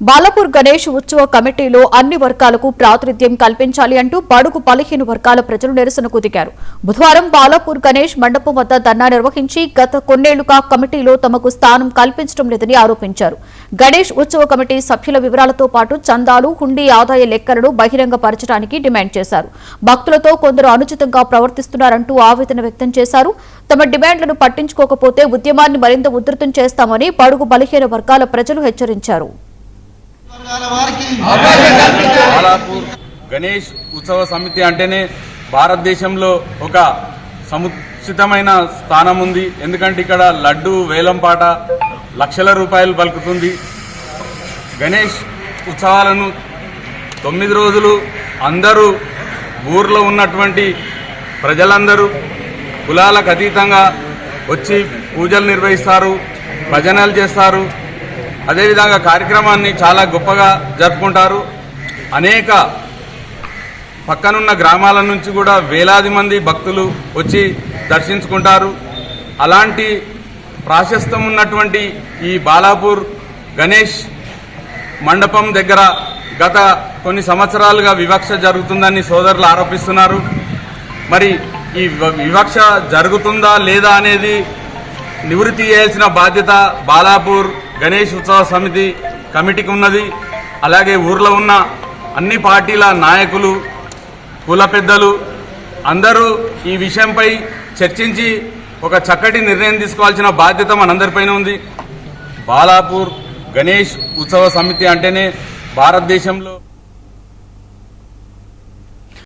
బాలాపూర్ గణేష్ ఉత్సవ కమిటీలో అన్ని వర్గాలకు ప్రాతినిధ్యం కల్పించాలి అంటూ బడుగు బలహీన వర్గాల ప్రజలు నిరసనకు దిగారు. బుధవారం బాలాపూర్ గణేష్ మండపం వద్ద ధర్నా నిర్వహించి గత కొన్నేళ్లుగా కమిటీలో తమకు స్థానం కల్పించడం లేదని ఆరోపించారు. గణేష్ ఉత్సవ కమిటీ సభ్యుల వివరాలతో పాటు చందాలు, హుండీ ఆదాయ లెక్కలను బహిరంగపరచడానికి డిమాండ్ చేశారు. భక్తులతో కొందరు అనుచితంగా ప్రవర్తిస్తున్నారంటూ ఆవేదన వ్యక్తం చేశారు. తమ డిమాండ్లను పట్టించుకోకపోతే ఉద్యమాన్ని మరింత ఉధృతం చేస్తామని బడుగు బలహీన వర్గాల ప్రజలు హెచ్చరించారు. బాలాపూర్ గణేష్ ఉత్సవ సమితి అంటేనే భారతదేశంలో ఒక సముచితమైన స్థానం ఉంది. ఎందుకంటే ఇక్కడ లడ్డు వేలంపాట లక్షల రూపాయలు పలుకుతుంది. గణేష్ ఉత్సవాలను 9 రోజులు అందరూ ఊర్లో ఉన్నటువంటి ప్రజలందరూ కులాలకు అతీతంగా వచ్చి పూజలు నిర్వహిస్తారు, భజనలు చేస్తారు. అదేవిధంగా కార్యక్రమాన్ని చాలా గొప్పగా జరుపుకుంటారు. అనేక పక్కనున్న గ్రామాల నుంచి కూడా వేలాది మంది భక్తులు వచ్చి దర్శించుకుంటారు. అలాంటి ప్రాశస్త్యం ఉన్నటువంటి ఈ బాలాపూర్ గణేష్ మండపం దగ్గర గత కొన్ని సంవత్సరాలుగా వివక్ష జరుగుతుందని సోదరులు ఆరోపిస్తున్నారు. మరి ఈ వివక్ష జరుగుతుందా లేదా అనేది నివృత్తి చేయాల్సిన బాధ్యత బాలాపూర్ గణేష్ ఉత్సవ సమితి కమిటీకి ఉన్నది. అలాగే ఊర్లో ఉన్న అన్ని పార్టీల నాయకులు, కుల పెద్దలు అందరూ ఈ విషయంపై చర్చించి ఒక చక్కటి నిర్ణయం తీసుకోవాల్సిన బాధ్యత మనందరిపైన ఉంది. బాలాపూర్ గణేష్ ఉత్సవ సమితి అంటేనే భారతదేశంలో